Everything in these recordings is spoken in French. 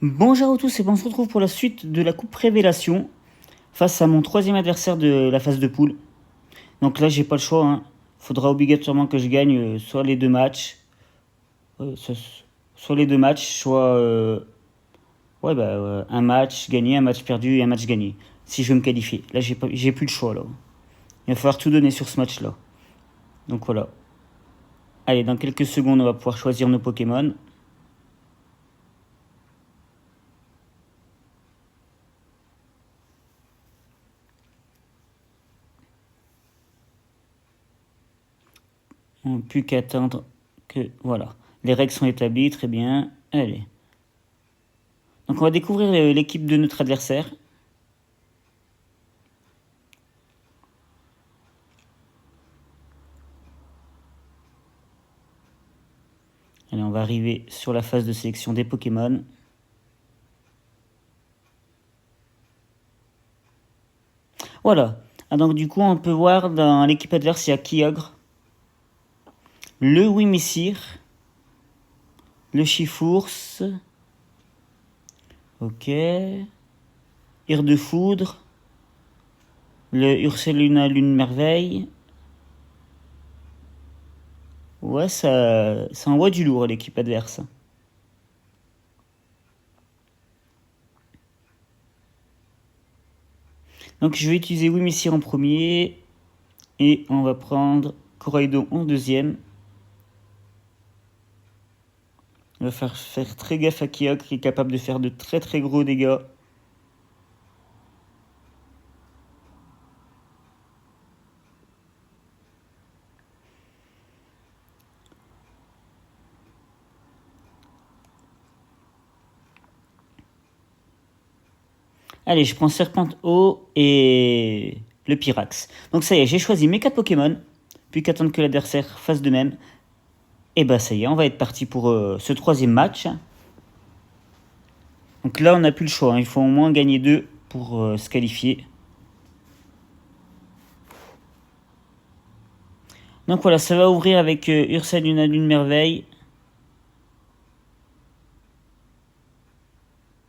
Bonjour à tous et on se retrouve pour la suite de la Coupe Révélation face à mon troisième adversaire de la phase de poule. Donc là j'ai pas le choix, hein. Faudra obligatoirement que je gagne soit les deux matchs, soit les deux matchs, soit un match gagné, un match perdu et un match gagné. Si je veux me qualifier. Là j'ai plus le choix là. Il va falloir tout donner sur ce match là. Donc voilà. Allez, dans quelques secondes on va pouvoir choisir nos Pokémon. On n'a plus qu'à attendre que... Voilà. Les règles sont établies, très bien. Allez. Donc on va découvrir l'équipe de notre adversaire. Allez, on va arriver sur la phase de sélection des Pokémon. Voilà. Ah, donc du coup, on peut voir dans l'équipe adverse, il y a Kyogre, le Wimessir, le Chifours, ok, Ire de Foudre, le Ursaluna Lune Merveille. Ouais, ça envoie du lourd l'équipe adverse. Donc je vais utiliser Wimessir en premier et on va prendre Koraidon en deuxième. On va faire très gaffe à Kyogre qui est capable de faire de très très gros dégâts. Allez, je prends Serpente-Eau et le Pyrax. Donc ça y est, j'ai choisi mes 4 Pokémon. Plus qu'attendre que l'adversaire fasse de même. Et bah ça y est, on va être parti pour ce troisième match. Donc là, on n'a plus le choix, hein. Il faut au moins gagner 2 pour se qualifier. Donc voilà, ça va ouvrir avec Ursaluna Lune Merveille.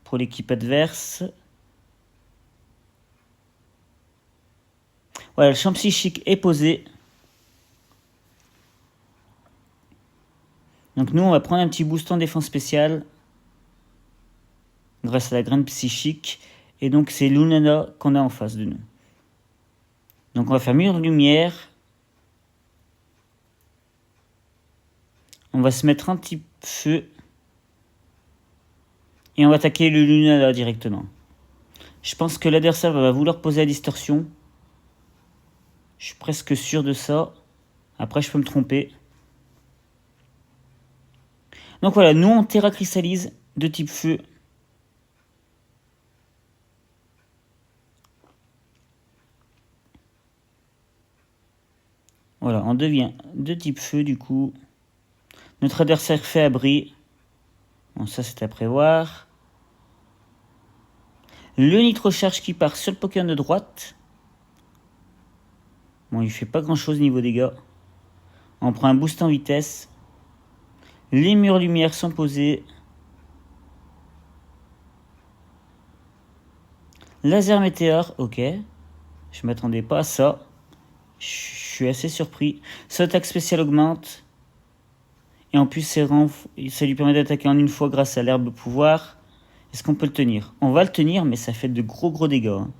Pour l'équipe adverse. Voilà, le champ psychique est posé. Donc nous, on va prendre un petit boost en défense spéciale. Grâce à la graine psychique. Et donc c'est Lunala qu'on a en face de nous. Donc on va faire mur de lumière. On va se mettre un petit feu. Et on va attaquer le Lunala directement. Je pense que l'adversaire va vouloir poser la distorsion. Je suis presque sûr de ça. Après, je peux me tromper. Donc voilà, nous on Terra cristallise de type feu. Voilà, on devient de type feu du coup. Notre adversaire fait abri. Bon, ça c'est à prévoir. Le nitro-charge qui part sur le Pokémon de droite. Bon, il fait pas grand chose niveau dégâts. On prend un boost en vitesse. Les murs lumière sont posés. Laser météore, ok. Je m'attendais pas à ça. Je suis assez surpris. Son attaque spéciale augmente. Et en plus, ça lui permet d'attaquer en une fois grâce à l'herbe pouvoir. Est-ce qu'on peut le tenir? On va le tenir, mais ça fait de gros dégâts, hein.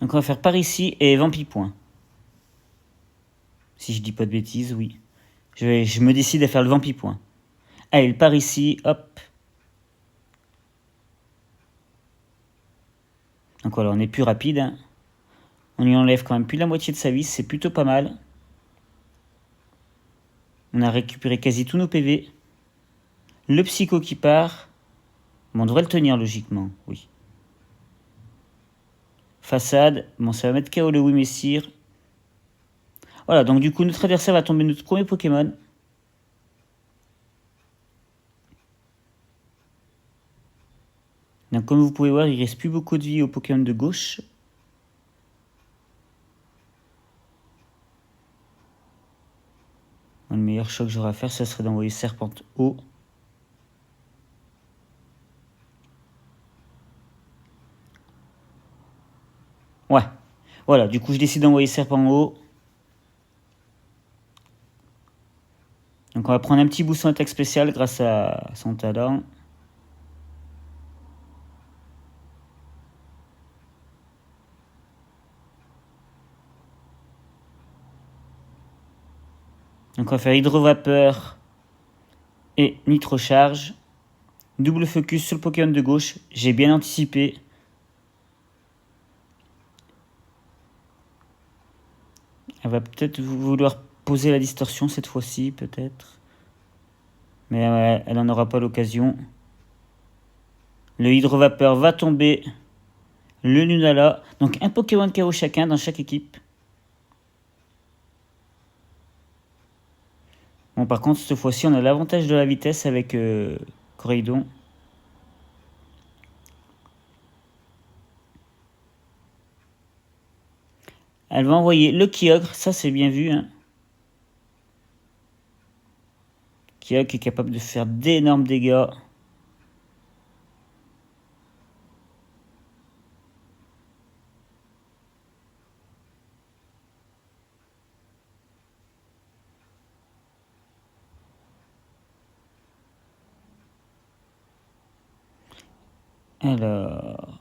Donc on va faire par ici et Vampipoint. Si je dis pas de bêtises, oui. Je me décide à faire le Vampipoint. Allez, il part ici, hop. Donc voilà, on est plus rapide, hein. On lui enlève quand même plus de la moitié de sa vie, c'est plutôt pas mal. On a récupéré quasi tous nos PV. Le Psycho qui part. Bon, on devrait le tenir logiquement, oui. Façade, bon ça va mettre KO le Wimessir. Voilà, donc du coup notre adversaire va tomber notre premier Pokémon. Donc comme vous pouvez voir, il reste plus beaucoup de vie au Pokémon de gauche. Le meilleur choix que j'aurais à faire, ce serait d'envoyer Serpente haut. Ouais, voilà, du coup je décide d'envoyer Serpent haut. Donc on va prendre un petit boost en attaque spéciale grâce à son talent. Donc on va faire hydrovapeur et nitrocharge. Double focus sur le Pokémon de gauche. J'ai bien anticipé. Elle va peut-être vouloir poser la distorsion cette fois-ci, peut-être. Mais elle n'en aura pas l'occasion. Le hydrovapeur va tomber. Le Lunala. Donc un Pokémon KO chacun dans chaque équipe. Bon, par contre, cette fois-ci, on a l'avantage de la vitesse avec Coraidon. Elle va envoyer le Kyogre, ça c'est bien vu. Hein. Kyogre est capable de faire d'énormes dégâts. Alors...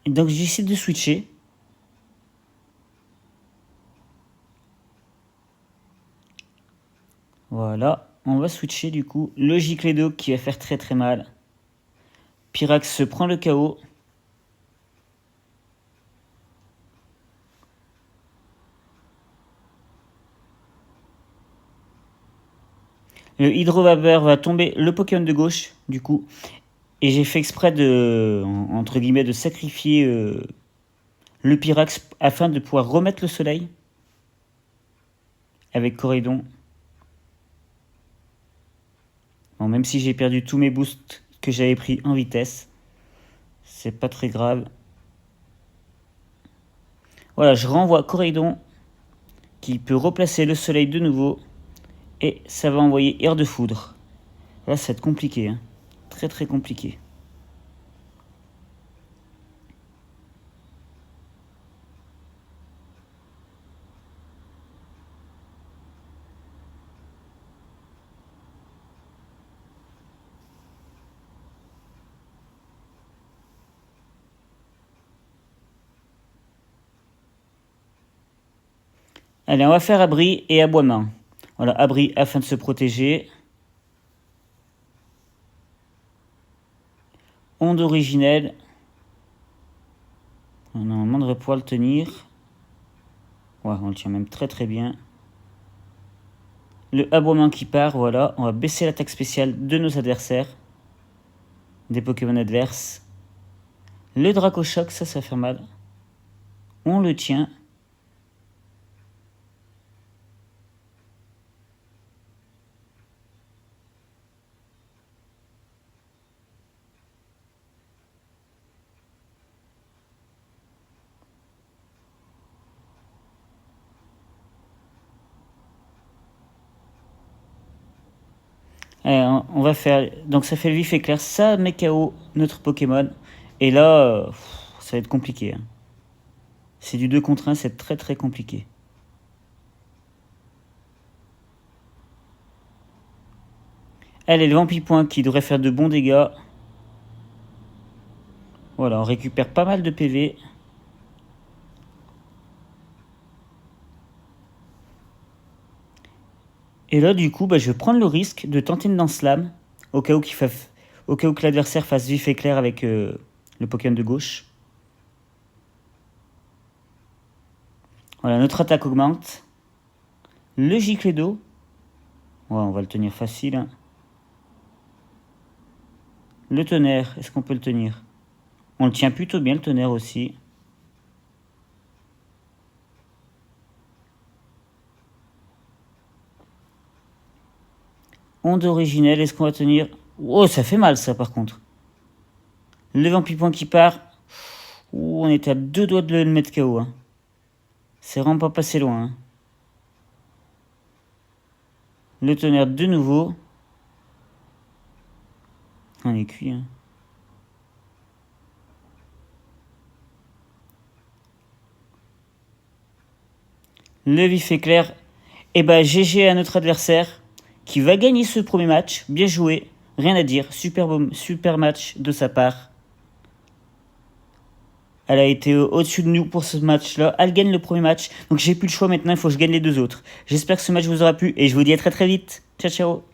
Et donc j'essaie de switcher. Voilà, on va switcher du coup. Le Gicledo qui va faire très très mal. Pyrax se prend le KO. Le hydrovapeur va tomber le Pokémon de gauche, du coup. Et j'ai fait exprès de, entre guillemets, de sacrifier le Pyrax afin de pouvoir remettre le soleil avec Coraidon. Bon, même si j'ai perdu tous mes boosts que j'avais pris en vitesse, c'est pas très grave. Voilà, je renvoie Coraidon qui peut replacer le soleil de nouveau. Et ça va envoyer Air de Foudre. Là, ça va être compliqué. Hein. Très très compliqué. Allez, on va faire abri et aboiement. Voilà, abri afin de se protéger. Onde originelle. Normalement, on devrait pouvoir le tenir. Ouais, on le tient même très très bien. Le aboiement qui part, voilà. On va baisser l'attaque spéciale de nos adversaires. Des Pokémon adverses. Le Dracochoc, ça va faire mal. On le tient. Allez, on va faire... Donc ça fait le vif éclair. Ça met KO notre Pokémon. Et là, ça va être compliqué. Hein. C'est du 2 contre 1, c'est très très compliqué. Elle est le Vampipoint qui devrait faire de bons dégâts. Voilà, on récupère pas mal de PV. Et là, du coup, je vais prendre le risque de tenter une Dance Lame. Au cas où, que l'adversaire fasse vif éclair avec le Pokémon de gauche. Voilà, notre attaque augmente. Le Gicledo. Ouais, on va le tenir facile. Hein. Le tonnerre, est-ce qu'on peut le tenir? On le tient plutôt bien, le tonnerre aussi. Onde originelle, est-ce qu'on va tenir? Oh, ça fait mal ça par contre. Le Vampipoint qui part. Ouh, on était à 2 doigts de le mettre KO. Hein. C'est vraiment pas passé loin. Hein. Le Tonnerre de nouveau. On est cuit. Hein. Le Vif Éclair. Et bah GG à notre adversaire qui va gagner ce premier match. Bien joué. Rien à dire. Super match de sa part. Elle a été au-dessus de nous pour ce match-là. Elle gagne le premier match. Donc j'ai plus le choix maintenant. Il faut que je gagne les 2 autres. J'espère que ce match vous aura plu. Et je vous dis à très très vite. Ciao ciao.